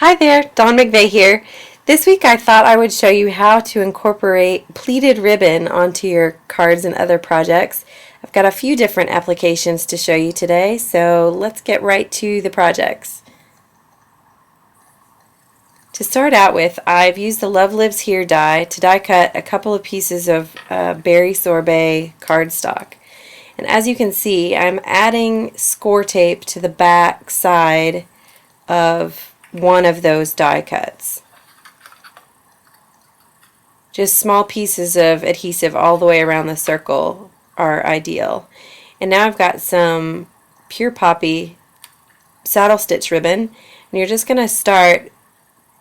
Hi there, Dawn McVeigh here. This week I thought I would show you how to incorporate pleated ribbon onto your cards and other projects. I've got a few different applications to show you today, so let's get right to the projects. To start out with, I've used the Love Lives Here die to die cut a couple of pieces of berry sorbet cardstock. And as you can see, I'm adding score tape to the back side of one of those die cuts. Just small pieces of adhesive all the way around the circle are ideal. And now I've got some Pure Poppy saddle stitch ribbon, and you're just going to start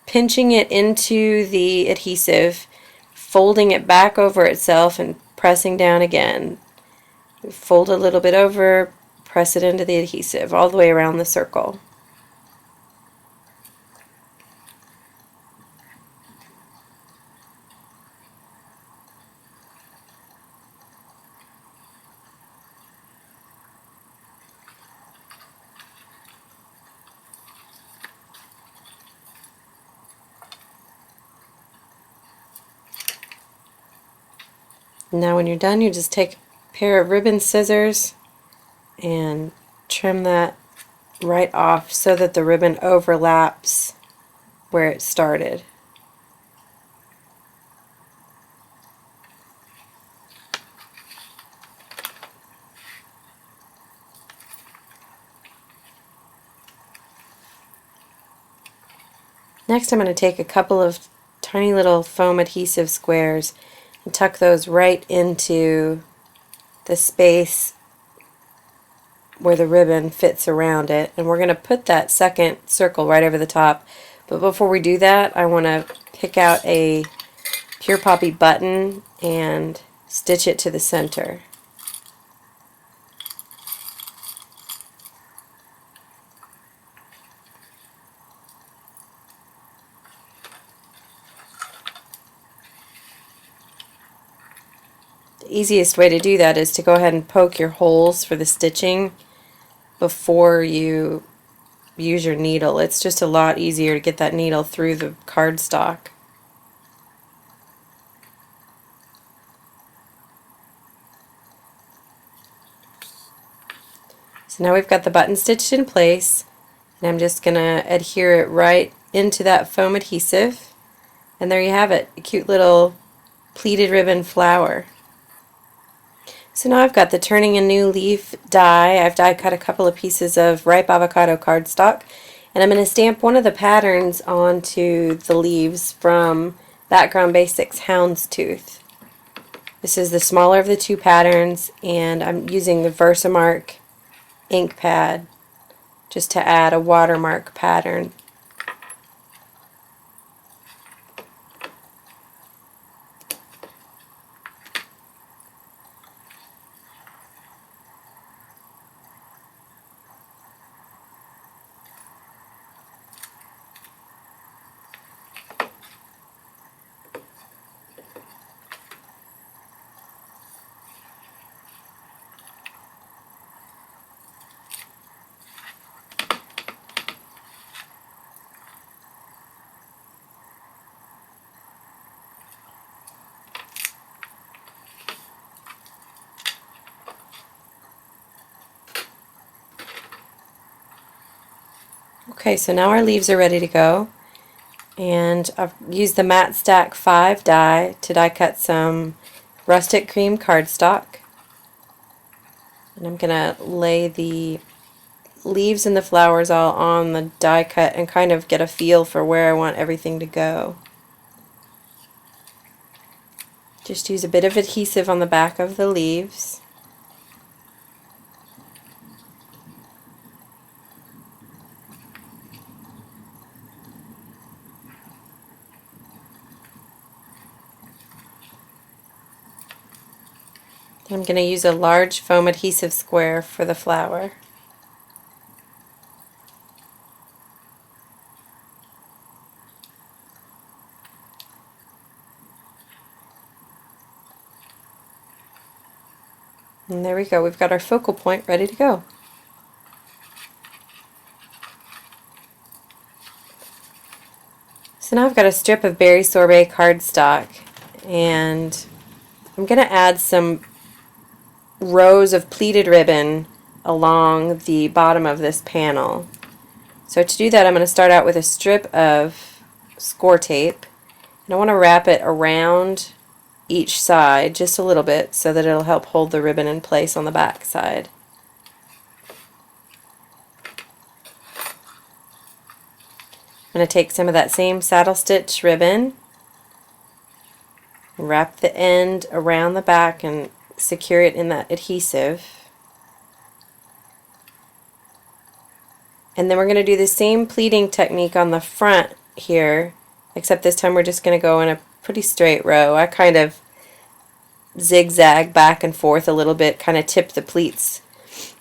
pinching it into the adhesive, folding it back over itself and pressing down again. Fold a little bit over, press it into the adhesive all the way around the circle. Now when you're done, you just take a pair of ribbon scissors and trim that right off so that the ribbon overlaps where it started. Next I'm going to take a couple of tiny little foam adhesive squares and tuck those right into the space where the ribbon fits around it, and we're going to put that second circle right over the top. But before we do that, I want to pick out a Pure Poppy button and stitch it to the center. The easiest way to do that is to go ahead and poke your holes for the stitching before you use your needle. It's just a lot easier to get that needle through the cardstock. So now we've got the button stitched in place, and I'm just going to adhere it right into that foam adhesive, and there you have it, a cute little pleated ribbon flower. So now I've got the Turning a New Leaf die. I've die cut a couple of pieces of ripe avocado cardstock, and I'm going to stamp one of the patterns onto the leaves from Background Basics Houndstooth. This is the smaller of the two patterns, and I'm using the Versamark ink pad just to add a watermark pattern. Okay, so now our leaves are ready to go, and I've used the Matte Stack 5 die to die cut some rustic cream cardstock, and I'm going to lay the leaves and the flowers all on the die cut and kind of get a feel for where I want everything to go. Just use a bit of adhesive on the back of the leaves. I'm going to use a large foam adhesive square for the flower. And there we go, we've got our focal point ready to go. So now I've got a strip of berry sorbet cardstock, and I'm going to add some rows of pleated ribbon along the bottom of this panel. So to do that, I'm going to start out with a strip of score tape, and I want to wrap it around each side just a little bit so that it'll help hold the ribbon in place on the back side. I'm going to take some of that same saddle stitch ribbon, wrap the end around the back and secure it in that adhesive. And then we're going to do the same pleating technique on the front here, except this time we're just going to go in a pretty straight row. I kind of zigzag back and forth a little bit, kind of tip the pleats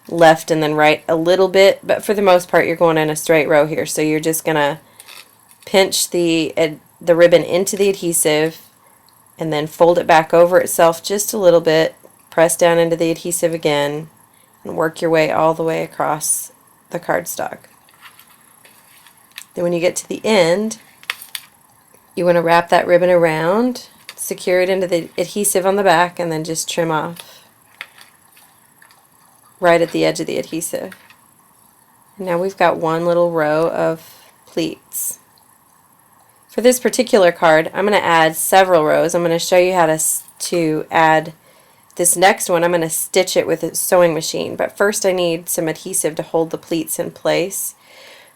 left and then right a little bit, but for the most part you're going in a straight row here. So you're just going to pinch the ribbon into the adhesive and then fold it back over itself just a little bit, press down into the adhesive again, and work your way all the way across the cardstock. Then when you get to the end, you want to wrap that ribbon around, secure it into the adhesive on the back, and then just trim off right at the edge of the adhesive. Now we've got one little row of pleats. For this particular card, I'm going to add several rows. I'm going to show you how to add this next one. I'm going to stitch it with a sewing machine, but first I need some adhesive to hold the pleats in place.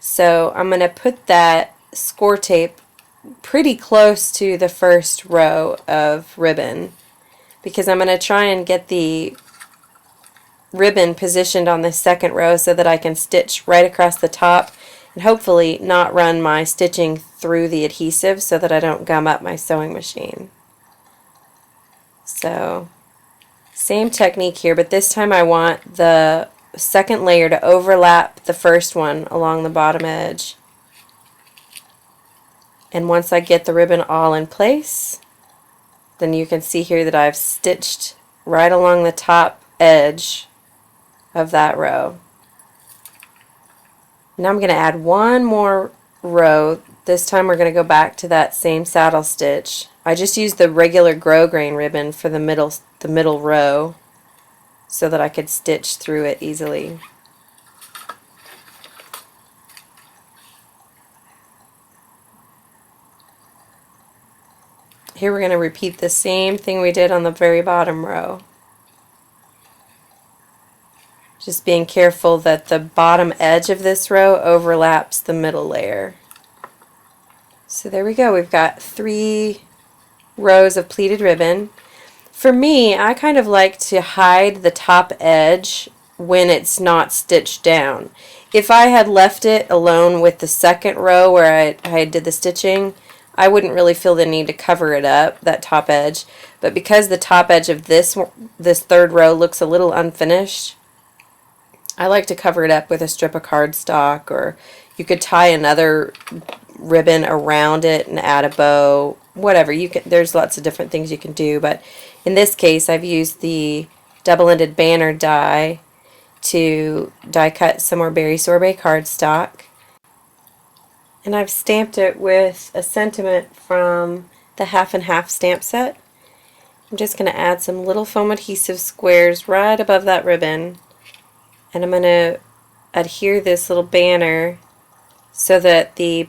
So I'm going to put that score tape pretty close to the first row of ribbon because I'm going to try and get the ribbon positioned on the second row so that I can stitch right across the top and hopefully not run my stitching through the adhesive so that I don't gum up my sewing machine. So same technique here, but this time I want the second layer to overlap the first one along the bottom edge. And once I get the ribbon all in place, then you can see here that I've stitched right along the top edge of that row. Now I'm going to add one more row. This time we're going to go back to that same saddle stitch. I just used the regular grosgrain ribbon for the middle row so that I could stitch through it easily. Here we're going to repeat the same thing we did on the very bottom row. Just being careful that the bottom edge of this row overlaps the middle layer. So there we go. We've got 3 rows of pleated ribbon. For me, I kind of like to hide the top edge when it's not stitched down. If I had left it alone with the second row where I did the stitching, I wouldn't really feel the need to cover it up, that top edge. But because the top edge of this third row looks a little unfinished, I like to cover it up with a strip of cardstock, or you could tie another ribbon around it and add a bow, whatever. There's lots of different things you can do, but in this case I've used the double-ended banner die to die cut some more berry sorbet cardstock, and I've stamped it with a sentiment from the half and half stamp set. I'm just going to add some little foam adhesive squares right above that ribbon, and I'm going to adhere this little banner so that the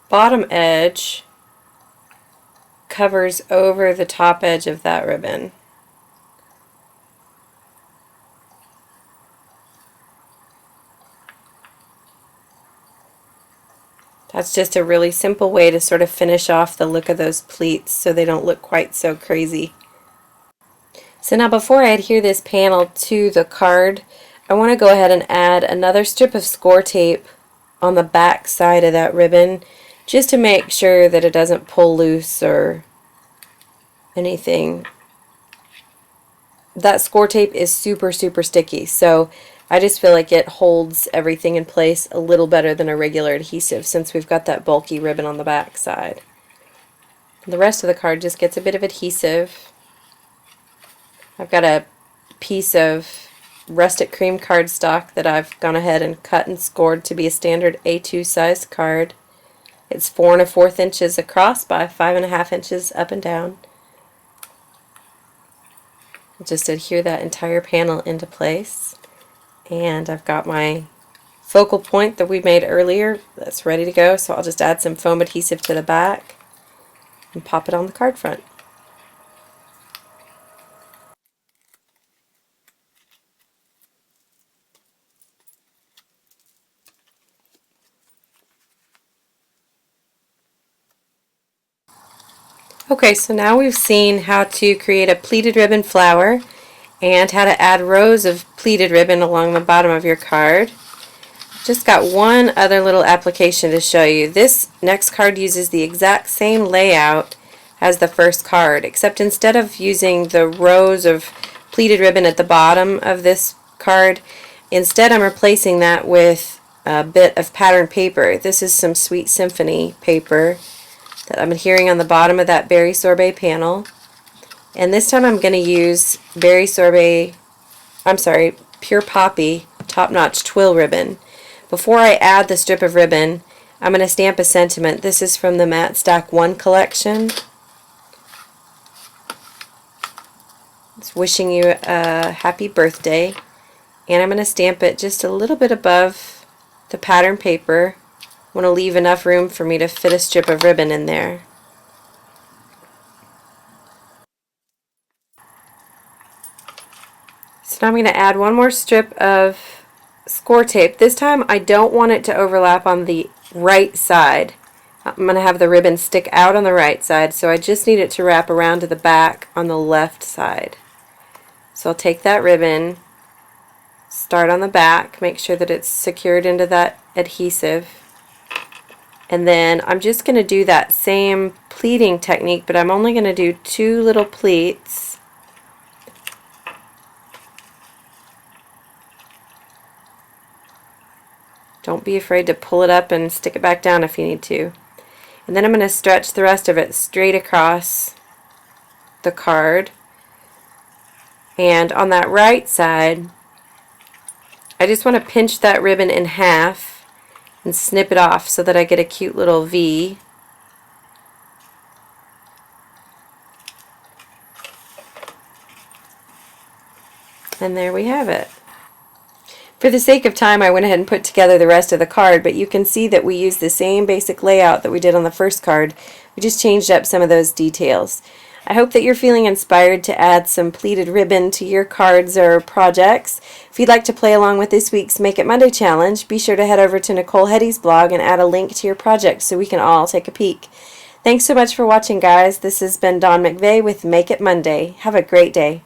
bottom edge covers over the top edge of that ribbon. That's just a really simple way to sort of finish off the look of those pleats so they don't look quite so crazy. So now before I adhere this panel to the card, I want to go ahead and add another strip of score tape on the back side of that ribbon just to make sure that it doesn't pull loose or anything. That score tape is super sticky, so I just feel like it holds everything in place a little better than a regular adhesive since we've got that bulky ribbon on the back side. The rest of the card just gets a bit of adhesive. I've got a piece of rustic cream cardstock that I've gone ahead and cut and scored to be a standard A2 size card. It's 4 1/4 inches across by 5 1/2 inches up and down. I'll just adhere that entire panel into place. And I've got my focal point that we made earlier that's ready to go, so I'll just add some foam adhesive to the back and pop it on the card front. Okay, so now we've seen how to create a pleated ribbon flower and how to add rows of pleated ribbon along the bottom of your card. Just got one other little application to show you. This next card uses the exact same layout as the first card, except instead of using the rows of pleated ribbon at the bottom of this card, instead I'm replacing that with a bit of pattern paper. This is some Sweet Symphony paper that I'm adhering on the bottom of that berry sorbet panel. And this time I'm going to use Pure Poppy Top Notch Twill ribbon. Before I add the strip of ribbon, I'm going to stamp a sentiment. This is from the Matte Stack 1 collection. It's wishing you a happy birthday. And I'm going to stamp it just a little bit above the pattern paper. I want to leave enough room for me to fit a strip of ribbon in there. So now I'm going to add one more strip of score tape. This time I don't want it to overlap on the right side. I'm going to have the ribbon stick out on the right side, so I just need it to wrap around to the back on the left side. So I'll take that ribbon, start on the back, make sure that it's secured into that adhesive, and then I'm just going to do that same pleating technique, but I'm only going to do 2 little pleats. Don't be afraid to pull it up and stick it back down if you need to. And then I'm going to stretch the rest of it straight across the card. And on that right side, I just want to pinch that ribbon in half and snip it off so that I get a cute little V. And there we have it. For the sake of time, I went ahead and put together the rest of the card, but you can see that we used the same basic layout that we did on the first card. We just changed up some of those details. I hope that you're feeling inspired to add some pleated ribbon to your cards or projects. If you'd like to play along with this week's Make It Monday challenge, be sure to head over to Nicole Hetty's blog and add a link to your project so we can all take a peek. Thanks so much for watching, guys. This has been Dawn McVeigh with Make It Monday. Have a great day.